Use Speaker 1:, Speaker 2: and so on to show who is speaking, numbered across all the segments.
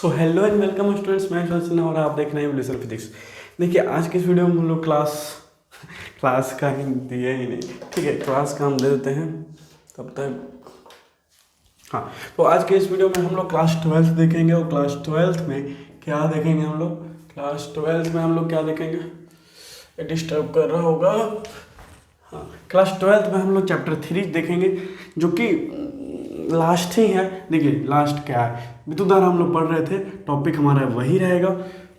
Speaker 1: So hello and welcome students, मैं यशवंत सिन्हा और आप देख रहे हैं एवोल्यूशन फिजिक्स। देखिए आज की इस वीडियो में हम लोग क्लास का ही दिए ही नहीं, ठीक है, क्लास का हम दे देते हैं तब तक। हाँ, तो आज के इस वीडियो में हम लोग क्लास 12 देखेंगे और क्लास 12 में क्या देखेंगे हम लोग। क्लास 12 में हम लोग क्या देखेंगे, ये डिस्टर्ब कर रहा होगा। हाँ, क्लास 12 में हम लोग चैप्टर 3 देखेंगे जो कि लास्ट ही है। देखिए लास्ट क्या है, विद्युत धारा हम लोग पढ़ रहे थे, टॉपिक हमारा वही रहेगा।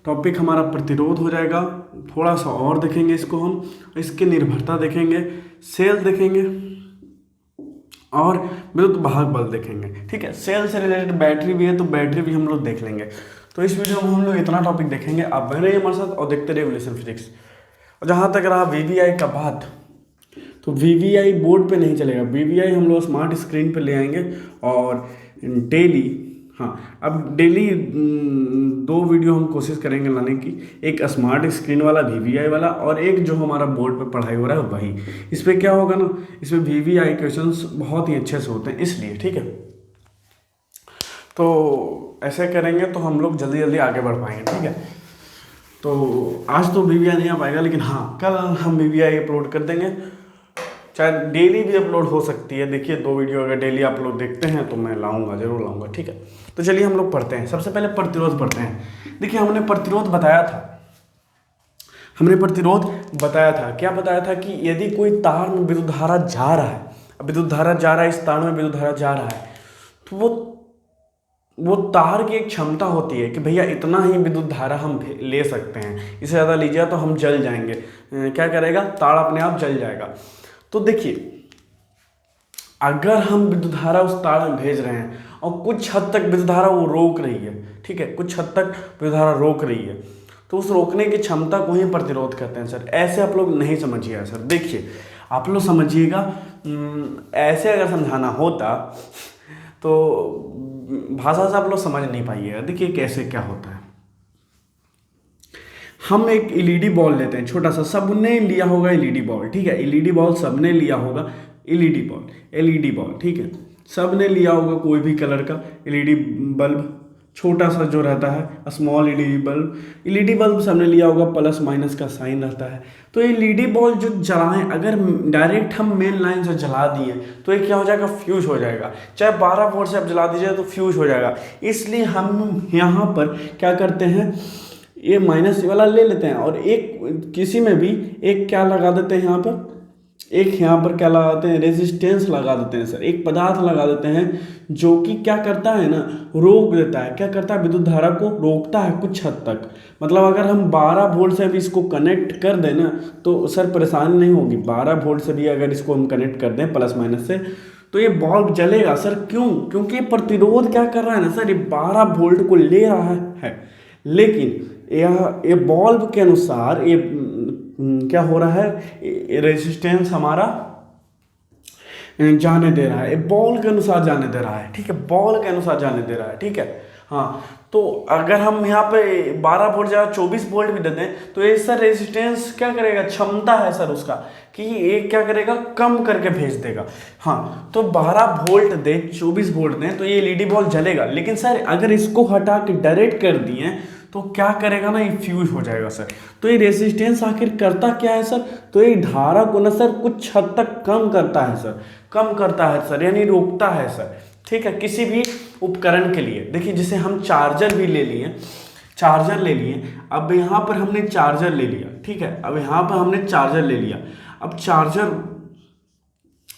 Speaker 1: टॉपिक हमारा प्रतिरोध हो जाएगा, थोड़ा सा और देखेंगे इसको हम, इसकी निर्भरता देखेंगे, सेल देखेंगे और विद्युत वाहक बल देखेंगे। ठीक है, सेल से रिलेटेड बैटरी भी है तो बैटरी भी हम लोग देख लेंगे। तो इस वीडियो में हम लोग इतना टॉपिक देखेंगे। आप बने रहिए हमारे साथ और देखते रहिए एवोल्यूशन फिजिक्स। और जहाँ तक रहा वीवीआई का बात, तो वीवीआई बोर्ड पे नहीं चलेगा, वीवीआई हम लोग स्मार्ट स्क्रीन पे ले आएंगे और डेली, हाँ अब डेली 2 वीडियो हम कोशिश करेंगे लाने की, एक स्मार्ट स्क्रीन वाला वीवीआई वाला और एक जो हमारा बोर्ड पे पढ़ाई हो रहा है वही। इस पर क्या होगा ना, इसमें वीवीआई क्वेश्चंस बहुत ही अच्छे से होते हैं इसलिए, ठीक है। तो ऐसे करेंगे तो हम लोग जल्दी जल्दी आगे बढ़ पाएंगे, ठीक है। तो आज तो वीवीआई नहीं आ पाएगा, लेकिन हाँ कल हम वीवीआई अपलोड कर देंगे, चाहे डेली भी अपलोड हो सकती है। देखिए 2 वीडियो अगर डेली आप लोग देखते हैं तो मैं लाऊंगा, जरूर लाऊंगा, ठीक है। तो चलिए हम लोग पढ़ते हैं। सबसे पहले प्रतिरोध पढ़ते हैं। देखिए हमने प्रतिरोध बताया था, क्या बताया था कि यदि कोई तार में विद्युत धारा जा रहा है, विद्युत धारा जा रहा है, इस तार में विद्युत धारा जा रहा है, तो वो तार की एक क्षमता होती है कि भैया इतना ही विद्युत धारा हम ले सकते हैं, इससे ज़्यादा लीजिए तो हम जल जाएंगे। क्या करेगा, तार अपने आप जल जाएगा। तो देखिए अगर हम विद्युत धारा उस तार में भेज रहे हैं और कुछ हद तक विद्युत धारा वो रोक रही है, ठीक है, कुछ हद तक विद्युत धारा रोक रही है, तो उस रोकने की क्षमता को ही प्रतिरोध कहते हैं सर। ऐसे आप लोग नहीं समझिएगा सर। देखिए आप लोग समझिएगा, ऐसे अगर समझाना होता तो भाषा से आप लोग समझ नहीं पाइएगा। देखिए कैसे क्या होता है, हम एक एलईडी बॉल लेते हैं, छोटा सा, सबने लिया होगा एलईडी बॉल, ठीक है, एलईडी बॉल सबने लिया होगा, एलईडी बॉल, ठीक है, सबने लिया होगा कोई भी कलर का एलईडी बल्ब, छोटा सा जो रहता है स्मॉल एलईडी बल्ब सबने लिया होगा, प्लस माइनस का साइन रहता है। तो एलईडी बॉल जो जलाएं, अगर डायरेक्ट हम मेन लाइन से जला दिए तो ये क्या हो जाएगा, फ्यूज हो जाएगा। चाहे 12 वोल्ट से आप जला दीजिए तो फ्यूज हो जाएगा। इसलिए हम यहाँ पर क्या करते हैं, ये माइनस वाला ले लेते हैं और एक किसी में भी एक क्या लगा देते हैं, यहाँ पर क्या लगाते हैं, रेजिस्टेंस लगा देते हैं सर। एक पदार्थ लगा देते हैं जो कि क्या करता है ना, रोक देता है। क्या करता है, विद्युत धारा को रोकता है कुछ हद तक। मतलब अगर हम 12 वोल्ट से भी इसको कनेक्ट कर दें ना तो सर परेशानी नहीं होगी। 12 वोल्ट से भी अगर इसको हम कनेक्ट कर दें प्लस माइनस से तो ये बल्ब जलेगा सर। क्यों? क्योंकि प्रतिरोध क्या कर रहा है ना सर, ये 12 वोल्ट को ले रहा है। लेकिन ये बल्ब के अनुसार ये क्या हो रहा है, रेजिस्टेंस हमारा जाने दे रहा है, बॉल के अनुसार जाने दे रहा है, ठीक है, बॉल के अनुसार जाने दे रहा है, ठीक है। हाँ, तो अगर हम यहाँ पे 12 वोल्ट या 24 वोल्ट भी दे दें तो ये सर रेजिस्टेंस क्या करेगा, क्षमता है सर उसका कि ये क्या करेगा, कम करके भेज देगा। हाँ, तो 12 वोल्ट दें 24 वोल्ट दें तो ये एलईडी बॉल जलेगा। लेकिन सर अगर इसको हटा के डायरेक्ट कर दिए तो क्या करेगा ना, ये फ्यूज हो जाएगा सर। तो ये रेजिस्टेंस आखिर करता क्या है सर, तो ये धारा को ना सर कुछ हद तक कम करता है सर, यानी रोकता है सर, ठीक है, किसी भी उपकरण के लिए। देखिए जैसे हम चार्जर भी ले लिए, अब यहाँ पर हमने चार्जर ले लिया, ठीक है, अब यहाँ पर हमने चार्जर ले लिया। अब चार्जर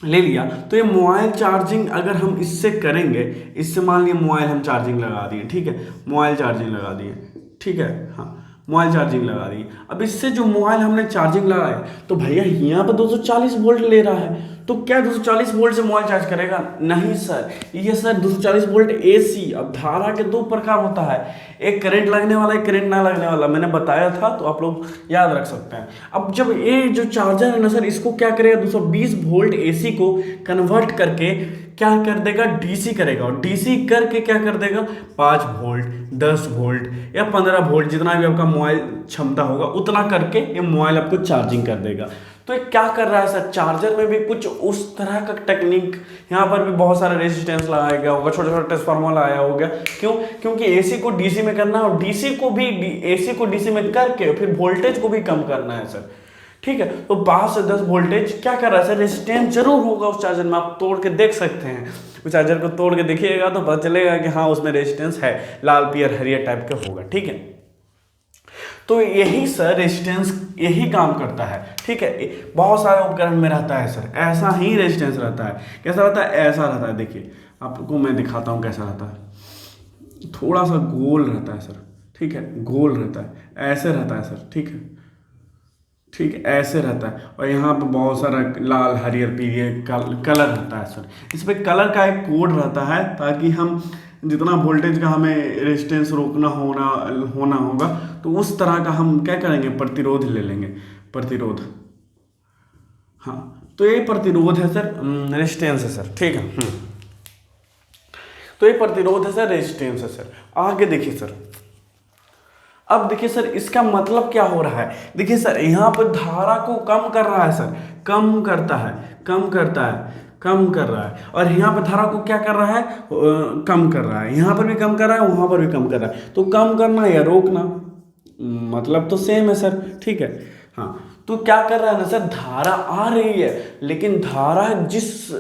Speaker 1: ले लिया तो ये मोबाइल चार्जिंग अगर हम इससे करेंगे, इससे मान लिया मोबाइल हम चार्जिंग लगा दिए, ठीक है, मोबाइल चार्जिंग लगा दिए, ठीक है, हाँ मोबाइल चार्जिंग लगा दी। अब इससे जो मोबाइल हमने चार्जिंग लगाया तो भैया यहाँ पर 240 वोल्ट ले रहा है, तो क्या 240 वोल्ट से मोबाइल चार्ज करेगा? नहीं सर, ये सर 240 वोल्ट एसी। अब धारा के 2 प्रकार होता है, एक करंट लगने वाला, एक करंट ना लगने वाला, मैंने बताया था तो आप लोग याद रख सकते हैं। अब जब ये जो चार्जर है ना सर, इसको क्या करेगा, 220 वोल्ट एसी को कन्वर्ट करके क्या कर देगा, डीसी करेगा, और डीसी करके क्या कर देगा, 5 वोल्ट 10 वोल्ट या 15 वोल्ट, जितना भी आपका मोबाइल क्षमता होगा उतना करके ये मोबाइल आपको चार्जिंग कर देगा। तो ये क्या कर रहा है सर, चार्जर में भी कुछ उस तरह का टेक्निक, यहाँ पर भी बहुत सारा रेजिस्टेंस लगाया गया होगा, छोटा छोटा ट्रांसफार्मर लगाया होगा। क्यों? क्योंकि एसी को डीसी में करना है और एसी को डीसी में करके फिर वोल्टेज को भी कम करना है सर, ठीक है। तो 5 से 10 वोल्टेज क्या कर रहा है सर, रेजिस्टेंस जरूर होगा उस चार्जर में, आप तोड़ के देख सकते हैं। उस चार्जर को तोड़ के देखिएगा तो पता चलेगा कि हाँ उसमें रेजिस्टेंस है, लाल पीयर हरियर टाइप का होगा, ठीक है। तो यही सर रेजिस्टेंस यही काम करता है, ठीक है। बहुत सारे उपकरण में रहता है सर ऐसा ही रेजिस्टेंस रहता है। कैसा रहता है? ऐसा रहता है, देखिए आपको मैं दिखाता हूँ कैसा रहता है। थोड़ा सा गोल रहता है सर, ठीक है, गोल रहता है, ऐसे रहता है सर, ठीक है, ठीक है, ऐसे रहता है। और यहाँ पे बहुत सारा लाल हरियर पीले कलर रहता है सर। इस पर कलर का एक कोड रहता है ताकि हम जितना वोल्टेज का हमें रेजिस्टेंस रोकना होना होगा तो उस तरह का हम क्या करेंगे, प्रतिरोध ले लेंगे, प्रतिरोध। हाँ, तो ये प्रतिरोध है सर, रेजिस्टेंस है सर, ठीक है। तो ये प्रतिरोध है सर, रेजिस्टेंस है सर। आगे देखिए सर, अब देखिए सर इसका मतलब क्या हो रहा है। देखिए सर यहाँ पर धारा को कम कर रहा है सर, कम करता है, कम करता है, कम कर रहा है। और यहाँ पर धारा को क्या कर रहा है, कम कर रहा है। यहाँ पर भी कम कर रहा है, वहाँ पर भी कम कर रहा है। तो कम करना या रोकना मतलब तो सेम है सर, ठीक है। हाँ, तो क्या कर रहा है ना सर, धारा आ रही है लेकिन धारा जिस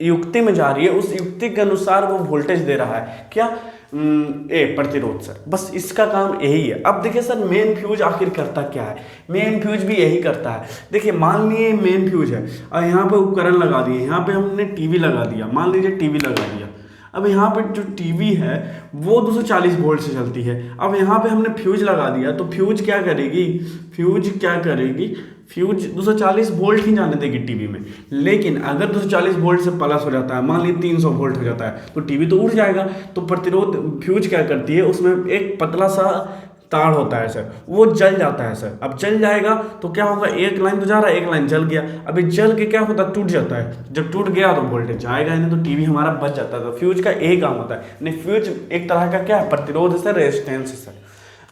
Speaker 1: युक्ति में जा रही है उस युक्ति के अनुसार वो वोल्टेज दे रहा है। क्या? प्रतिरोध सर। बस इसका काम यही है। अब देखिए सर मेन फ्यूज आखिर करता क्या है, मेन फ्यूज भी यही करता है। देखिए मान लिए मेन फ्यूज है और यहाँ पे उपकरण लगा दिए, यहाँ पे हमने टीवी लगा दिया, मान लीजिए टीवी लगा दिया। अब यहाँ पे जो टीवी है वो 240 वोल्ट से चलती है। अब यहाँ पे हमने फ्यूज लगा दिया तो फ्यूज क्या करेगी, फ्यूज क्या करेगी, फ्यूज 240 वोल्ट ही जाने देगी टीवी में। लेकिन अगर 240 वोल्ट से प्लस हो जाता है, मान लीजिए 300 वोल्ट हो जाता है तो टीवी तो उड़ जाएगा। तो प्रतिरोध फ्यूज क्या करती है, उसमें एक पतला सा तार होता है सर, वो जल जाता है सर। अब जल जाएगा तो क्या होगा, एक लाइन तो जा रहा है, एक लाइन जल गया। अभी जल के क्या होता है, टूट जाता है। जब टूट गया तो वोल्टेज जाएगा नहीं, तो टीवी हमारा बच जाता है। तो फ्यूज का यही काम होता है। नहीं, फ्यूज एक तरह का क्या है, प्रतिरोध है सर, रेजिस्टेंस है सर,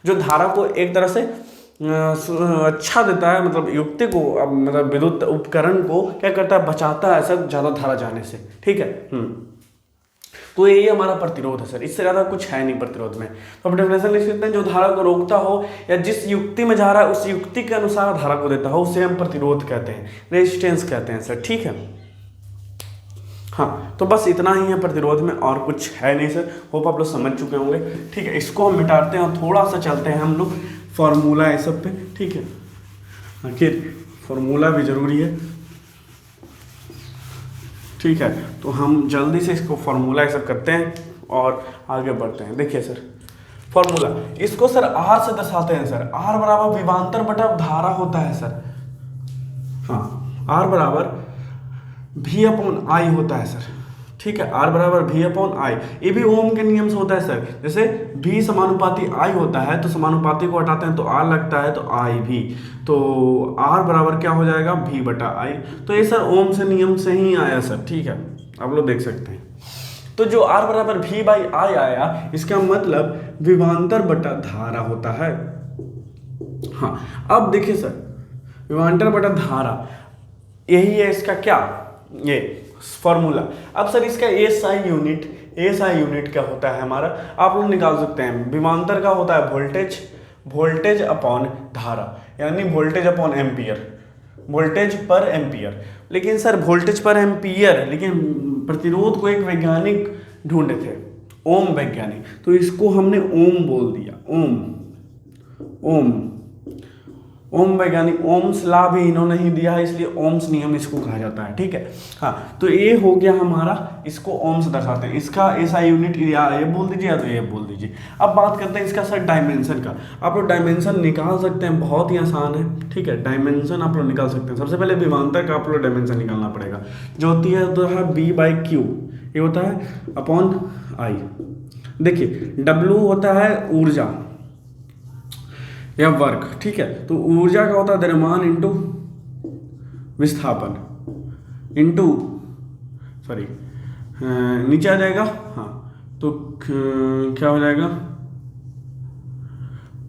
Speaker 1: जो धारा को एक तरह से अच्छा देता है, मतलब युक्ति को, मतलब विद्युत उपकरण को क्या करता है, बचाता है सर ज़्यादा धारा जाने से, ठीक है। तो यही हमारा प्रतिरोध है सर, इससे ज़्यादा कुछ है नहीं प्रतिरोध में। तो हम डेफिनेशन लिख सकते हैं, जो धारा को रोकता हो या जिस युक्ति में जा रहा है उस युक्ति के अनुसार धारा को देता हो उसे हम प्रतिरोध कहते हैं, रेजिस्टेंस कहते हैं सर, ठीक है। हाँ, तो बस इतना ही है प्रतिरोध में, और कुछ है नहीं सर। होप आप लोग समझ चुके होंगे, ठीक है। इसको हम मिटाते हैं और थोड़ा सा चलते हैं हम लोग फॉर्मूला ये सब पे, ठीक है। आखिर फॉर्मूला भी ज़रूरी है, ठीक है। तो हम जल्दी से इसको फॉर्मूला ये सब करते हैं और आगे बढ़ते हैं। देखिए सर फॉर्मूला, इसको सर आर से दर्शाते हैं सर। आर बराबर विभवांतर बटा धारा होता है सर। हाँ, आर बराबर भी अपॉन आई होता है सर, ठीक है। आर बराबर भी अपॉन आई, ये भी ओम के नियम से होता है सर। जैसे भी समानुपाती आई होता है तो समानुपाती को हटाते हैं तो आर लगता है, तो आई भी, तो आर बराबर क्या हो जाएगा, भी बटा आई। तो ये सर ओम से नियम से ही आया सर, ठीक है, आप लोग देख सकते हैं। तो जो आर बराबर भी बाई आई आया, इसका मतलब विभवांतर बटा धारा होता है। हाँ, अब देखिए सर विभवांतर बटा धारा, यही है इसका क्या, ये फॉर्मूला। अब सर इसका एसआई यूनिट क्या होता है हमारा, आप लोग निकाल सकते हैं। विभवांतर का होता है वोल्टेज अपॉन धारा, यानी वोल्टेज अपॉन एम्पियर, वोल्टेज पर एम्पियर। लेकिन सर वोल्टेज पर एम्पियर, लेकिन प्रतिरोध को एक वैज्ञानिक ढूंढे थे, ओम वैज्ञानिक, तो इसको हमने ओम बोल दिया, ओम वैज्ञानिक, ओम्स लॉ भी इन्होंने ही दिया है, इसलिए ओम्स नियम इसको कहा जाता है, ठीक है। हाँ, तो ये हो गया हमारा, इसको ओम्स दर्शाते हैं। इसका ऐसा यूनिट या ये बोल दीजिए या तो ये बोल दीजिए। अब बात करते हैं इसका सर डायमेंशन का। आप लोग डायमेंशन निकाल सकते हैं, बहुत ही आसान है, ठीक है। डायमेंशन आप लोग निकाल सकते हैं। सबसे पहले विभवांतर का आप लोग डायमेंशन निकालना पड़ेगा, जो होती है तो है बी बाई क्यू, ये होता है अपॉन आई। देखिए डब्ल्यू होता है ऊर्जा या वर्क, ठीक है। तो ऊर्जा का होता है द्रव्यमान इंटू विस्थापन इंटू, नीचे आ जाएगा, हाँ, तो क्या हो जाएगा,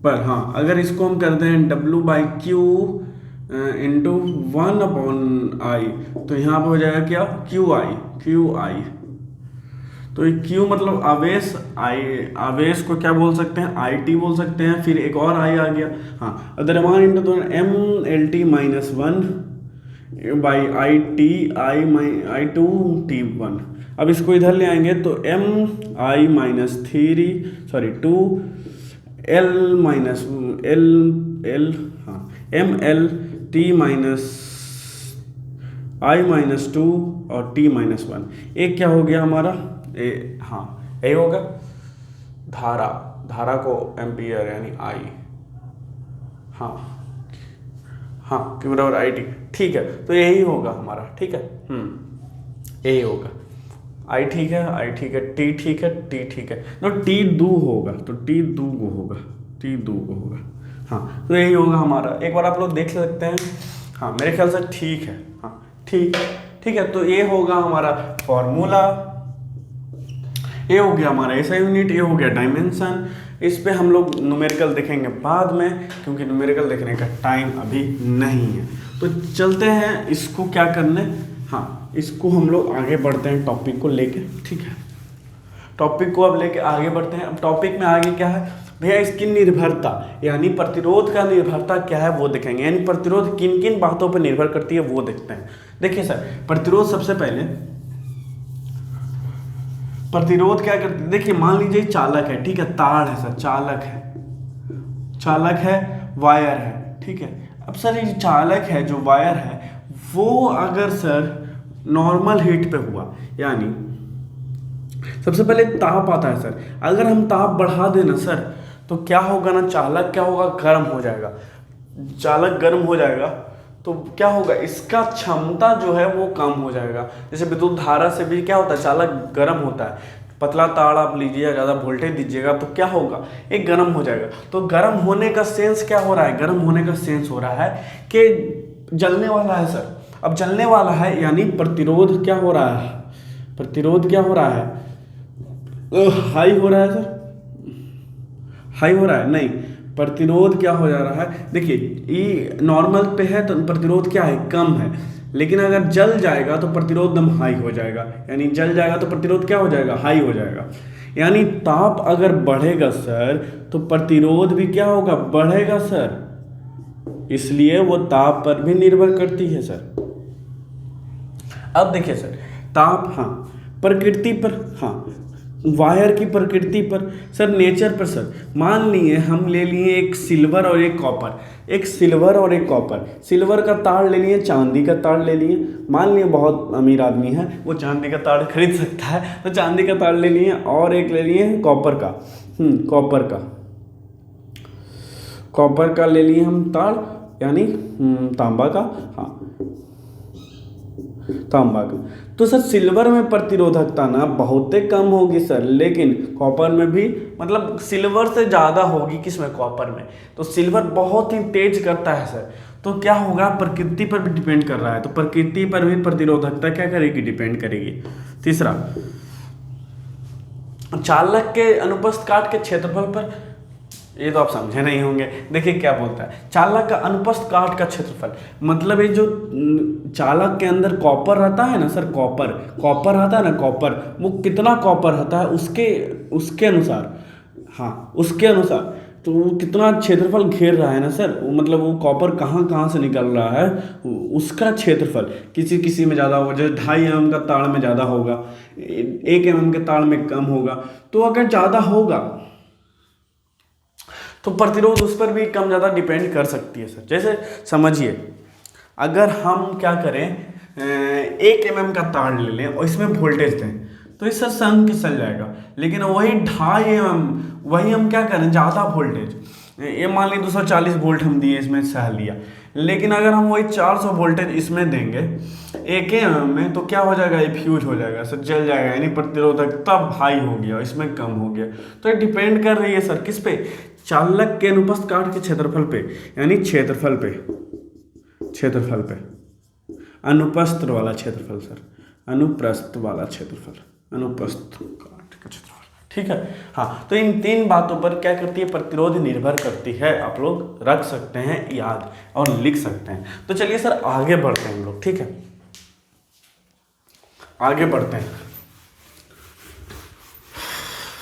Speaker 1: पर हाँ, अगर इसको हम करते हैं W/Q इंटू 1/I, तो यहाँ पे हो जाएगा क्या, QI। तो ये Q मतलब आवेश, आवेश को क्या बोल सकते हैं, IT बोल सकते हैं, फिर एक और I आ गया। हाँ, द्रव्यमान इंटू तो MLT-1/I2T1। अब इसको इधर ले आएंगे तो MI-3 और T-1। एक क्या हो गया हमारा, हाँ यही होगा, धारा को एम्पियर यानी I, हाँ Q बराबर IT, ठीक है। तो यही होगा हमारा, ठीक है, यही होगा। I ठीक है, T ठीक है, T ठीक है, तो T दो होगा, तो T दो होगा। हाँ, तो यही होगा हमारा। एक बार आप लोग देख सकते हैं, हाँ मेरे ख्याल से ठीक है, हाँ ठीक है। तो ये होगा हमारा फॉर्मूला, ये हो गया हमारा ऐसा यूनिट, ये हो गया डायमेंशन। इस पे हम लोग न्यूमेरिकल देखेंगे बाद में, क्योंकि न्यूमेरिकल देखने का टाइम अभी नहीं है। तो चलते हैं इसको क्या करने, हाँ इसको हम लोग आगे बढ़ते हैं टॉपिक को लेके, ठीक है। टॉपिक को अब लेके आगे बढ़ते हैं। अब टॉपिक में आगे क्या है भैया, इसकी निर्भरता यानी प्रतिरोध का निर्भरता क्या है वो देखेंगे, यानी प्रतिरोध किन किन बातों पर निर्भर करती है वो देखते हैं। देखिए सर, प्रतिरोध सबसे पहले प्रतिरोध क्या करती है, देखिए मान लीजिए चालक है, ठीक है, तार है सर, चालक है, वायर है, ठीक है। अब सर ये चालक है जो वायर है, वो अगर सर नॉर्मल हीट पे हुआ, यानी सबसे पहले ताप आता है सर, अगर हम ताप बढ़ा देना सर तो क्या होगा ना, चालक क्या होगा, गर्म हो जाएगा। चालक गर्म हो जाएगा तो क्या होगा, इसका क्षमता जो है वो कम हो जाएगा। जैसे विद्युत धारा से भी क्या होता है, चालक गर्म होता है। पतला तार आप लीजिएगा, ज़्यादा वोल्टेज दीजिएगा तो क्या होगा, एक गर्म हो जाएगा। तो गर्म होने का सेंस क्या हो रहा है, गर्म होने का सेंस हो रहा है कि जलने वाला है सर। अब जलने वाला है यानी प्रतिरोध क्या हो रहा है, प्रतिरोध क्या हो रहा है, हाई हो रहा है सर, हाई हो रहा है नहीं, प्रतिरोध क्या हो जा रहा है, देखिए ये नॉर्मल पे है तो प्रतिरोध क्या है, कम है। लेकिन अगर जल जाएगा तो प्रतिरोध एकदम हाई हो जाएगा, यानी जल जाएगा तो प्रतिरोध क्या हो जाएगा, हाई हो जाएगा। यानी ताप अगर बढ़ेगा सर तो प्रतिरोध भी क्या होगा, बढ़ेगा सर। इसलिए वो ताप पर भी निर्भर करती है सर। अब देखिए सर, ताप हाँ प्रकृति पर, हाँ वायर की प्रकृति पर सर, नेचर पर सर। मान लिए हम ले लिए एक सिल्वर और एक कॉपर, सिल्वर का तार ले लिए, चांदी का तार ले लिए। मान लिए बहुत अमीर आदमी है, वो चांदी का तार खरीद सकता है, तो चांदी का तार ले लिए, और एक ले लिए कॉपर का, कॉपर का ले लिए हम तार, यानी तांबा का, हाँ तांबा का। तो सर सिल्वर में प्रतिरोधकता ना बहुत कम होगी सर, लेकिन कॉपर में भी, मतलब सिल्वर से ज़्यादा होगी किसमें, कॉपर में। तो सिल्वर बहुत ही तेज करता है सर। तो क्या होगा, प्रकृति पर भी डिपेंड कर रहा है, तो प्रकृति पर भी प्रतिरोधकता क्या करेगी, डिपेंड करेगी। तीसरा, चालक के अनुप्रस्थ काट के क्षेत्रफल पर, ये तो आप समझे नहीं होंगे। देखिए क्या बोलता है, चालक का अनुप्रस्थ काट का क्षेत्रफल, मतलब ये जो चालक के अंदर कॉपर रहता है ना सर, कॉपर आता है ना, कॉपर, वो कितना कॉपर रहता है उसके अनुसार, हाँ उसके अनुसार, तो वो कितना क्षेत्रफल घेर रहा है ना सर, मतलब वो कॉपर कहाँ से निकल रहा है, उसका क्षेत्रफल किसी में ज़्यादा होगा, जैसे 2.5 mm का तार में ज़्यादा होगा, 1 mm के तार में कम होगा। तो अगर ज़्यादा होगा तो प्रतिरोध उस पर भी कम ज़्यादा डिपेंड कर सकती है सर। जैसे समझिए, अगर हम क्या करें, 1 mm का तार ले लें और इसमें वोल्टेज दें तो इससे संग चल जाएगा। लेकिन वही 2.5 mm, वही हम क्या करें, ज़्यादा वोल्टेज, ये मान ली 240 वोल्ट हम दिए, इसमें सह लिया। लेकिन अगर हम वही 400 वोल्टेज इसमें देंगे 1 mm में, तो क्या हो जाएगा, ये फ्यूज हो जाएगा सर, जल जाएगा, यानी प्रतिरोधकता हाई हो गया, इसमें कम हो गया। तो ये डिपेंड कर रही है सर किस पे, चालक के अनुप्रस्थ काट के क्षेत्रफल पे, यानी क्षेत्रफल पे, अनुप्रस्थ वाला क्षेत्रफल सर, अनुप्रस्थ काट का क्षेत्रफल, ठीक है। हाँ, तो इन 3 बातों पर क्या करती है, प्रतिरोध निर्भर करती है। आप लोग रख सकते हैं याद और लिख सकते हैं। तो चलिए सर आगे बढ़ते हैं हम लोग, ठीक है, आगे बढ़ते हैं।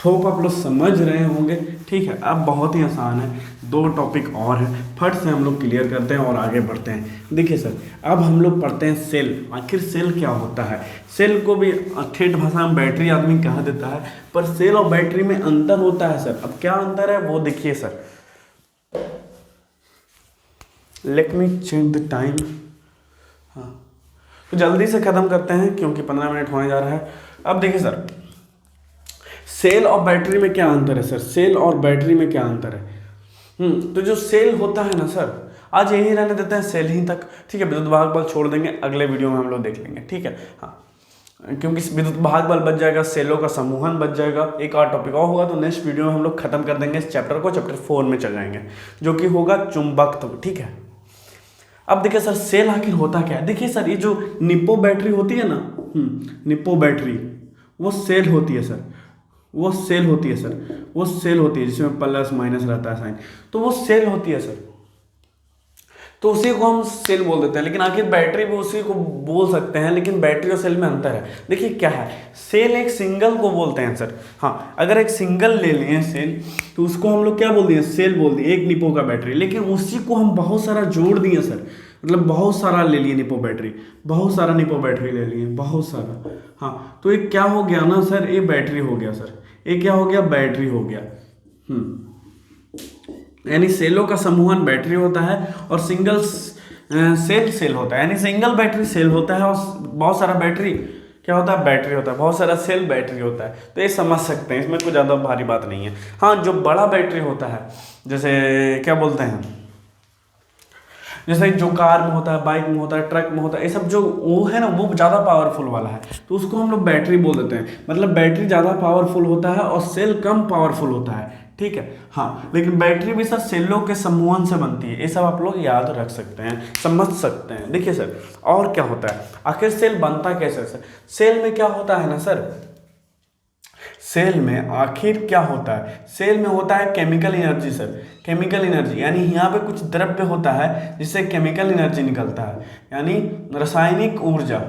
Speaker 1: होप आप लोग समझ रहे होंगे, ठीक है। अब बहुत ही आसान है, 2 टॉपिक और हैं, फट से हम लोग क्लियर करते हैं और आगे बढ़ते हैं। देखिए सर, अब हम लोग पढ़ते हैं सेल। आखिर सेल क्या होता है? सेल को भी ठेठ भाषा में बैटरी आदमी कहा देता है, पर सेल और बैटरी में अंतर होता है सर। अब क्या अंतर है वो देखिए sir, let me check the time. हाँ, तो जल्दी से ख़त्म करते हैं क्योंकि 15 मिनट होने जा रहा है। अब देखिए सर, सेल और बैटरी में क्या अंतर है सर? सेल और बैटरी में क्या अंतर है? तो जो सेल होता है ना सर, आज यही रहने देते हैं सेल ही तक, ठीक है। विद्युत वाहक बल छोड़ देंगे, अगले वीडियो में हम लोग देख लेंगे, ठीक है। हाँ, क्योंकि विद्युत वाहक बल बच जाएगा, सेलों का समूहन बच जाएगा, एक और टॉपिक और होगा, तो नेक्स्ट वीडियो में हम लोग खत्म कर देंगे इस चैप्टर को, चैप्टर 4 में चल जाएंगे, जो कि होगा चुंबकत्व, ठीक है। अब देखिए सर, सेल आखिर होता क्या है? देखिए सर, ये जो निप्पो बैटरी होती है ना, निप्पो बैटरी, वो सेल होती है सर, वो सेल होती है सर, वो सेल होती है जिसमें प्लस माइनस रहता है साइन, तो वो सेल होती है सर, तो उसी को हम सेल बोल देते हैं। लेकिन आखिर बैटरी भी उसी को बोल सकते हैं, लेकिन बैटरी और सेल में अंतर है। देखिए क्या है, सेल एक सिंगल को बोलते हैं सर। हाँ, अगर एक सिंगल ले लें सेल, तो उसको हम लोग क्या बोल दिए, सेल बोल दिए, एक निप्पो का बैटरी। लेकिन उसी को हम बहुत सारा जोड़ दिए सर, मतलब बहुत सारा ले लिए निप्पो बैटरी, बहुत सारा निप्पो बैटरी ले लिए, बहुत सारा। हाँ, तो एक क्या हो गया ना सर, ये बैटरी हो गया सर, एक क्या हो गया, बैटरी हो गया। यानी सेलों का समूहन बैटरी होता है और सिंगल सेल होता है, यानी सिंगल बैटरी सेल होता है और बहुत सारा बैटरी क्या होता है, बैटरी होता है, बहुत सारा सेल बैटरी होता है। तो ये समझ सकते हैं, इसमें कोई ज़्यादा भारी बात नहीं है। हाँ, जो बड़ा बैटरी होता है, जैसे क्या बोलते हैं, जैसे जो कार में होता है, बाइक में होता है, ट्रक में होता है, ये सब जो वो है ना, वो ज़्यादा पावरफुल वाला है, तो उसको हम लोग बैटरी बोल देते हैं। मतलब बैटरी ज़्यादा पावरफुल होता है और सेल कम पावरफुल होता है, ठीक है। हाँ, लेकिन बैटरी भी सर सेलों के समूहन से बनती है, ये सब आप लोग याद रख सकते हैं, समझ सकते हैं। देखिए सर, और क्या होता है, आखिर सेल बनता कैसे सर? सेल में क्या होता है ना सर, सेल में आखिर क्या होता है, सेल में होता है chemical energy sir, chemical energy, यानी यहाँ पे कुछ द्रव्य होता है जिससे केमिकल एनर्जी निकलता है, यानी रासायनिक ऊर्जा।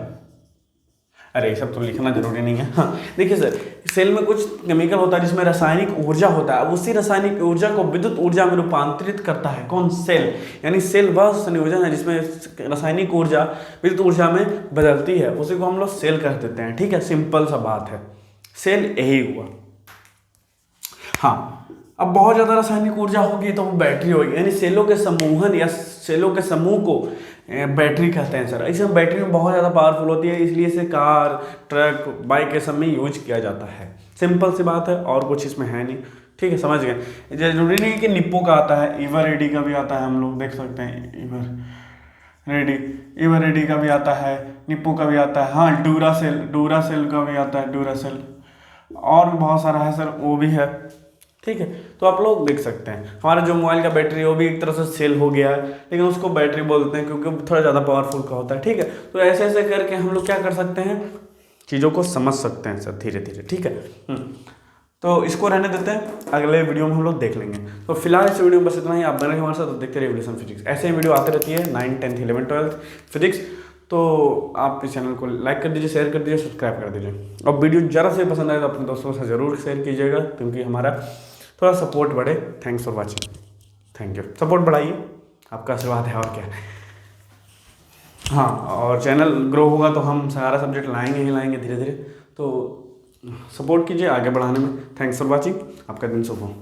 Speaker 1: अरे ये सब तो लिखना जरूरी नहीं है। हाँ, देखिए सर, सेल में कुछ केमिकल होता है जिसमें रासायनिक ऊर्जा होता है, उसी रासायनिक ऊर्जा को विद्युत ऊर्जा में रूपांतरित करता है कौन, सेल। यानी सेल वह संयोजन है जिसमें रासायनिक ऊर्जा विद्युत ऊर्जा में बदलती है, उसी को हम लोग सेल कह देते हैं, ठीक है। सिंपल सा बात है, सेल यही हुआ। हाँ, अब बहुत ज़्यादा रासायनिक ऊर्जा होगी तो वो बैटरी होगी, यानी सेलों के समूहन या सेलों के समूह को बैटरी कहते हैं सर। इसे बैटरी में बहुत ज़्यादा पावरफुल होती है, इसलिए इसे कार, ट्रक, बाइक के सब में यूज किया जाता है। सिंपल सी बात है, और कुछ इसमें है नहीं, ठीक है, समझ गए। जरूरी नहीं है कि निप्पो का आता है, इवर रेडी का भी आता है, हम लोग देख सकते हैं, इवर रेडी का भी आता है, निप्पो का भी आता है। हाँ, डूरासेल का भी आता है, डूरासेल, और भी बहुत सारा है सर, वो भी है, ठीक है। तो आप लोग देख सकते हैं, हमारा जो मोबाइल का बैटरी है वो भी एक तरह से सेल हो गया है, लेकिन उसको बैटरी बोलते हैं क्योंकि थोड़ा ज़्यादा पावरफुल का होता है, ठीक है। तो ऐसे ऐसे करके हम लोग क्या कर सकते हैं, चीज़ों को समझ सकते हैं सर, धीरे धीरे, ठीक है। तो इसको रहने देते हैं, अगले वीडियो में हम लोग देख लेंगे। तो फिलहाल इस वीडियो में बस इतना ही। आप बने रहिए हमारे साथ, तो देखते रहिए एवोल्यूशन फिजिक्स। ऐसे ही वीडियो आती रहती है 9th 10th 11th 12th physics. तो आप इस चैनल को लाइक कर दीजिए, शेयर कर दीजिए, सब्सक्राइब कर दीजिए, और वीडियो ज़रा से पसंद आए तो अपने दोस्तों से ज़रूर शेयर कीजिएगा, क्योंकि हमारा थोड़ा सपोर्ट बढ़े। Thanks for watching, thank you. Support बढ़ाइए, आपका आशीर्वाद है, और क्या। हाँ, और चैनल ग्रो होगा तो हम सारा सब्जेक्ट लाएंगे ही लाएंगे धीरे धीरे, तो सपोर्ट कीजिए आगे बढ़ाने में। थैंक्स फॉर वॉचिंग, आपका दिन शुभ हो।